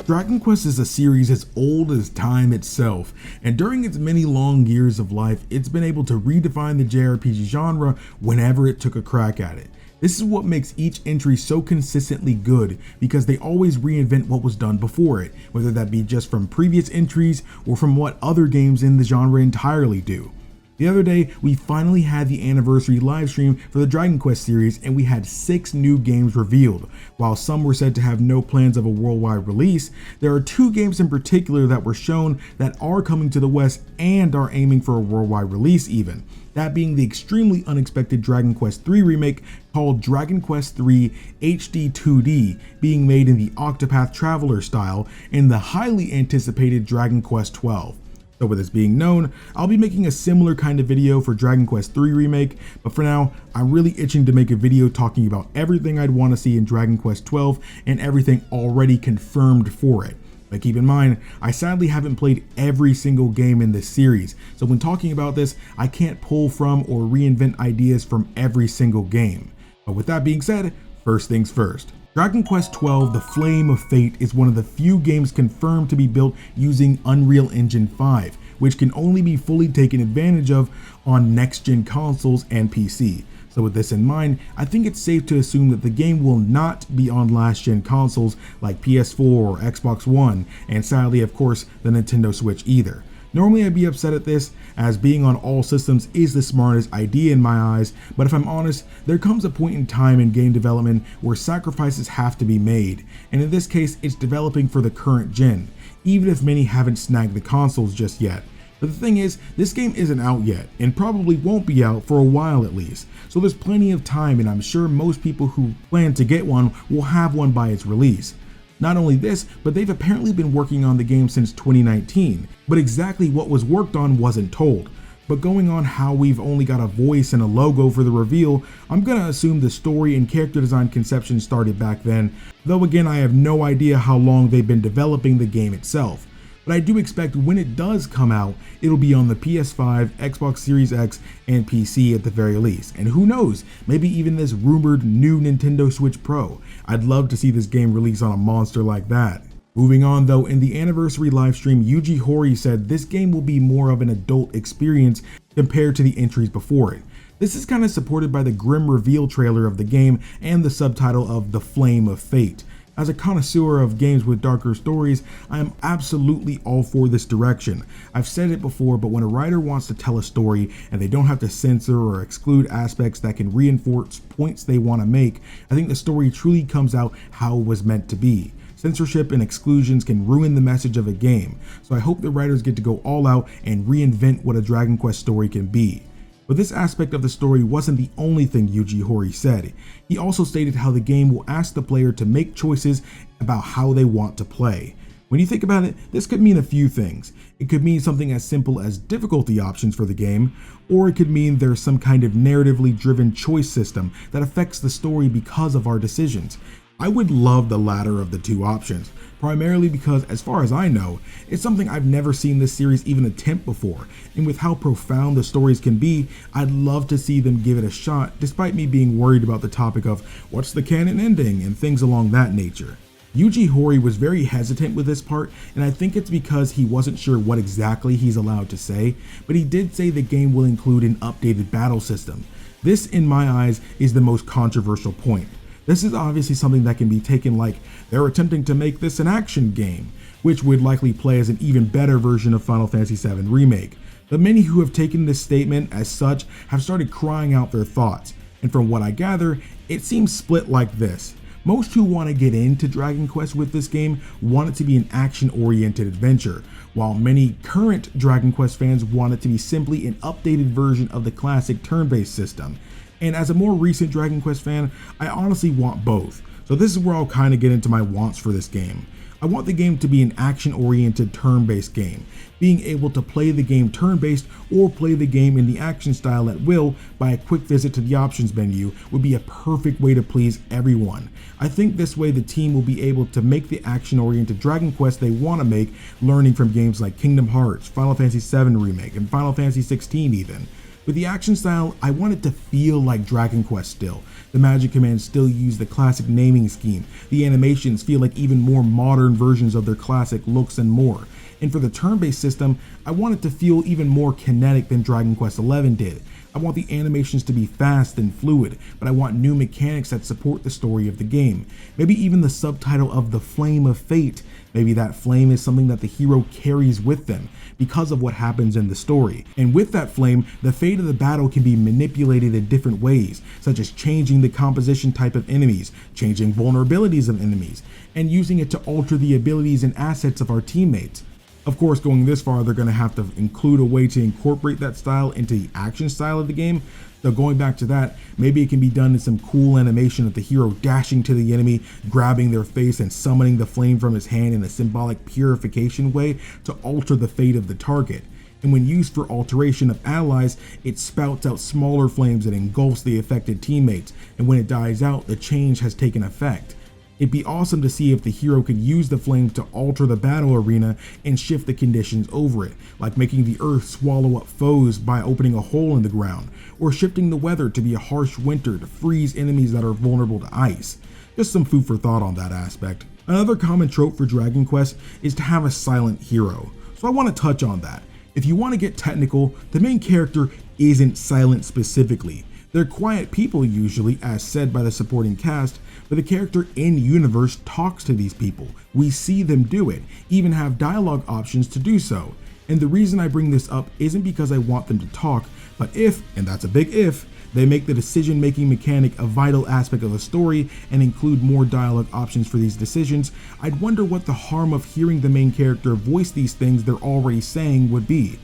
Dragon Quest is a series as old as time itself, and during its many long years of life, it's been able to redefine the JRPG genre whenever it took a crack at it. This is what makes each entry so consistently good, because they always reinvent what was done before it, whether that be just from previous entries or from what other games in the genre entirely do. The other day, we finally had the anniversary livestream for the Dragon Quest series, and we had 6 new games revealed. While some were said to have no plans of a worldwide release, there are 2 games in particular that were shown that are coming to the West and are aiming for a worldwide release even. That being the extremely unexpected Dragon Quest III remake called Dragon Quest III HD 2D, being made in the Octopath Traveler style, and the highly anticipated Dragon Quest XII. So with this being known, I'll be making a similar kind of video for Dragon Quest III Remake, but for now, I'm really itching to make a video talking about everything I'd want to see in Dragon Quest XII and everything already confirmed for it. But keep in mind, I sadly haven't played every single game in this series, so when talking about this, I can't pull from or reinvent ideas from every single game. But with that being said, first things first. Dragon Quest XII: The Flame of Fate is one of the few games confirmed to be built using Unreal Engine 5, which can only be fully taken advantage of on next-gen consoles and PC. So with this in mind, I think it's safe to assume that the game will not be on last-gen consoles like PS4 or Xbox One, and sadly, of course, the Nintendo Switch either. Normally I'd be upset at this, as being on all systems is the smartest idea in my eyes, but if I'm honest, there comes a point in time in game development where sacrifices have to be made, and in this case it's developing for the current gen, even if many haven't snagged the consoles just yet. But the thing is, this game isn't out yet, and probably won't be out for a while at least, so there's plenty of time, and I'm sure most people who plan to get one will have one by its release. Not only this, but they've apparently been working on the game since 2019, but exactly what was worked on wasn't told. But going on how we've only got a voice and a logo for the reveal, I'm gonna assume the story and character design conception started back then, though again I have no idea how long they've been developing the game itself. But I do expect when it does come out, it'll be on the PS5, Xbox Series X, and PC at the very least. And who knows, maybe even this rumored new Nintendo Switch Pro. I'd love to see this game release on a monster like that. Moving on though, in the anniversary livestream, Yuji Horii said this game will be more of an adult experience compared to the entries before it. This is kind of supported by the grim reveal trailer of the game and the subtitle of The Flame of Fate. As a connoisseur of games with darker stories, I am absolutely all for this direction. I've said it before, but when a writer wants to tell a story and they don't have to censor or exclude aspects that can reinforce points they want to make, I think the story truly comes out how it was meant to be. Censorship and exclusions can ruin the message of a game, so I hope the writers get to go all out and reinvent what a Dragon Quest story can be. But this aspect of the story wasn't the only thing Yuji Horii said. He also stated how the game will ask the player to make choices about how they want to play. When you think about it, this could mean a few things. It could mean something as simple as difficulty options for the game, or it could mean there's some kind of narratively driven choice system that affects the story because of our decisions. I would love the latter of the two options, primarily because, as far as I know, it's something I've never seen this series even attempt before, and with how profound the stories can be, I'd love to see them give it a shot, despite me being worried about the topic of what's the canon ending and things along that nature. Yuji Horii was very hesitant with this part, and I think it's because he wasn't sure what exactly he's allowed to say, but he did say the game will include an updated battle system. This, in my eyes, is the most controversial point. This is obviously something that can be taken like they're attempting to make this an action game, which would likely play as an even better version of Final Fantasy VII Remake. But many who have taken this statement as such have started crying out their thoughts, and from what I gather, it seems split like this. Most who want to get into Dragon Quest with this game want it to be an action-oriented adventure, while many current Dragon Quest fans want it to be simply an updated version of the classic turn-based system. And as a more recent Dragon Quest fan, I honestly want both. So this is where I'll kind of get into my wants for this game. I want the game to be an action-oriented turn-based game. Being able to play the game turn-based or play the game in the action style at will by a quick visit to the options menu would be a perfect way to please everyone. I think this way the team will be able to make the action-oriented Dragon Quest they want to make, learning from games like Kingdom Hearts, Final Fantasy VII Remake, and Final Fantasy XVI even. With the action style, I want it to feel like Dragon Quest still. The magic commands still use the classic naming scheme. The animations feel like even more modern versions of their classic looks and more. And for the turn-based system, I want it to feel even more kinetic than Dragon Quest XI did. I want the animations to be fast and fluid, but I want new mechanics that support the story of the game. Maybe even the subtitle of the Flame of Fate. Maybe that flame is something that the hero carries with them because of what happens in the story. And with that flame, the fate of the battle can be manipulated in different ways, such as changing the composition type of enemies, changing vulnerabilities of enemies, and using it to alter the abilities and assets of our teammates. Of course, going this far, they're going to have to include a way to incorporate that style into the action style of the game. So going back to that, maybe it can be done in some cool animation of the hero dashing to the enemy, grabbing their face and summoning the flame from his hand in a symbolic purification way to alter the fate of the target. And when used for alteration of allies, it spouts out smaller flames and engulfs the affected teammates, and when it dies out, the change has taken effect. It'd be awesome to see if the hero could use the flames to alter the battle arena and shift the conditions over it, like making the earth swallow up foes by opening a hole in the ground, or shifting the weather to be a harsh winter to freeze enemies that are vulnerable to ice. Just some food for thought on that aspect. Another common trope for Dragon Quest is to have a silent hero, so I want to touch on that. If you want to get technical, the main character isn't silent specifically. They're quiet people usually, as said by the supporting cast, but the character in universe talks to these people. We see them do it, even have dialogue options to do so. And the reason I bring this up isn't because I want them to talk, but if, and that's a big if, they make the decision-making mechanic a vital aspect of the story and include more dialogue options for these decisions, I'd wonder what the harm of hearing the main character voice these things they're already saying would be.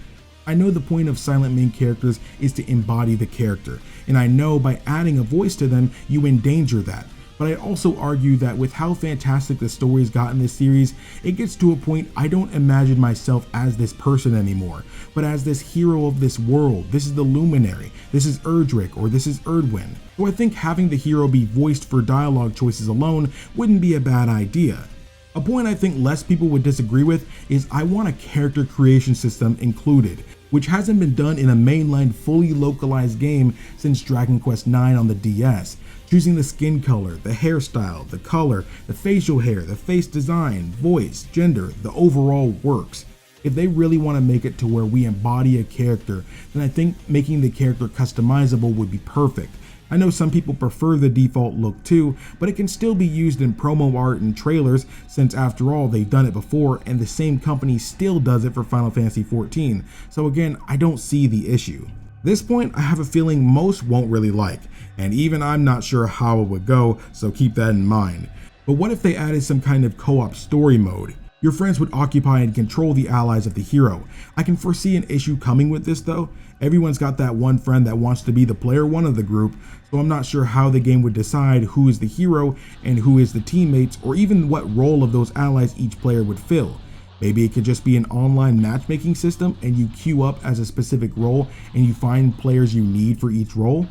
I know the point of silent main characters is to embody the character, and I know by adding a voice to them, you endanger that. But I also argue that with how fantastic the story's got in this series, it gets to a point I don't imagine myself as this person anymore, but as this hero of this world. This is the Luminary, this is Erdrick, or this is Erdwin. So I think having the hero be voiced for dialogue choices alone wouldn't be a bad idea. A point I think less people would disagree with is I want a character creation system included, which hasn't been done in a mainline fully localized game since Dragon Quest IX on the DS. Choosing the skin color, the hairstyle, the color, the facial hair, the face design, voice, gender, the overall works. If they really want to make it to where we embody a character, then I think making the character customizable would be perfect. I know some people prefer the default look too, but it can still be used in promo art and trailers since after all they've done it before and the same company still does it for Final Fantasy XIV, so again I don't see the issue. This point I have a feeling most won't really like, and even I'm not sure how it would go, so keep that in mind. But what if they added some kind of co-op story mode? Your friends would occupy and control the allies of the hero. I can foresee an issue coming with this though. Everyone's got that one friend that wants to be the player one of the group, so I'm not sure how the game would decide who is the hero and who is the teammates, or even what role of those allies each player would fill. Maybe it could just be an online matchmaking system and you queue up as a specific role and you find players you need for each role.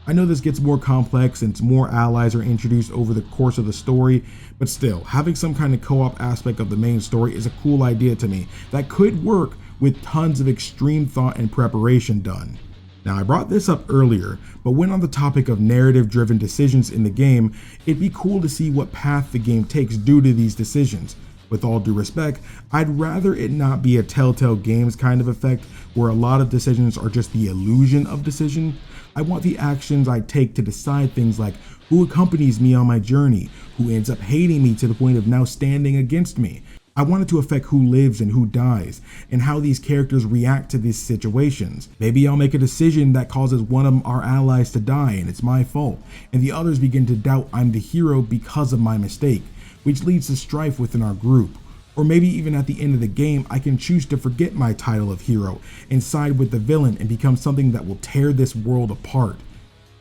I know this gets more complex since more allies are introduced over the course of the story, but still, having some kind of co-op aspect of the main story is a cool idea to me that could work with tons of extreme thought and preparation done. Now I brought this up earlier, but when on the topic of narrative-driven decisions in the game, it'd be cool to see what path the game takes due to these decisions. With all due respect, I'd rather it not be a Telltale Games kind of effect where a lot of decisions are just the illusion of decision. I want the actions I take to decide things like who accompanies me on my journey, who ends up hating me to the point of now standing against me. I want it to affect who lives and who dies, and how these characters react to these situations. Maybe I'll make a decision that causes one of our allies to die and it's my fault, and the others begin to doubt I'm the hero because of my mistake, which leads to strife within our group. Or maybe even at the end of the game, I can choose to forget my title of hero and side with the villain and become something that will tear this world apart.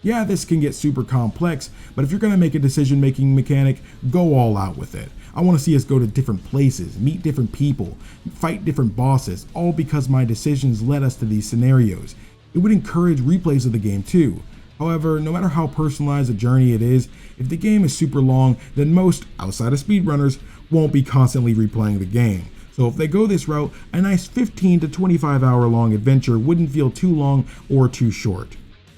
Yeah, this can get super complex, but if you're going to make a decision-making mechanic, go all out with it. I want to see us go to different places, meet different people, fight different bosses, all because my decisions led us to these scenarios. It would encourage replays of the game too. However, no matter how personalized a journey it is, if the game is super long, then most, outside of speedrunners, won't be constantly replaying the game. So if they go this route, a nice 15 to 25 hour long adventure wouldn't feel too long or too short.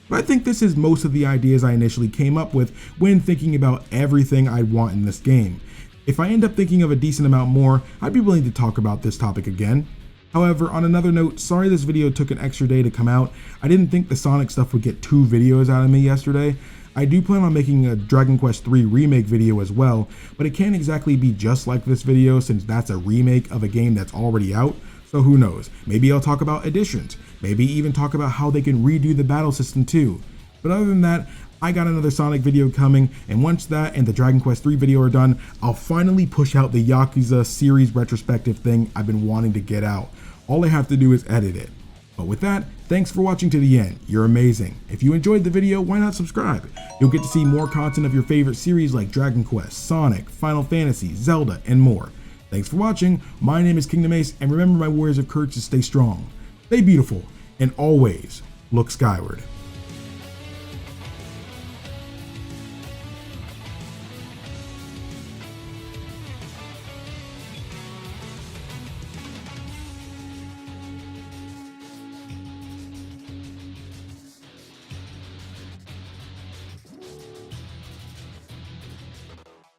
But I think this is most of the ideas I initially came up with when thinking about everything I'd want in this game. If I end up thinking of a decent amount more, I'd be willing to talk about this topic again. However, on another note, sorry this video took an extra day to come out. I didn't think the Sonic stuff would get 2 videos out of me yesterday. I do plan on making a Dragon Quest 3 remake video as well, but it can't exactly be just like this video since that's a remake of a game that's already out, so who knows, maybe I'll talk about additions, maybe even talk about how they can redo the battle system too. But other than that, I got another Sonic video coming, and once that and the Dragon Quest 3 video are done, I'll finally push out the Yakuza series retrospective thing I've been wanting to get out. All I have to do is edit it. But with that, thanks for watching to the end. You're amazing. If you enjoyed the video, why not subscribe? You'll get to see more content of your favorite series like Dragon Quest, Sonic, Final Fantasy, Zelda, and more. Thanks for watching. My name is KingdomAce, and remember my warriors of courage to stay strong, stay beautiful, and always look skyward.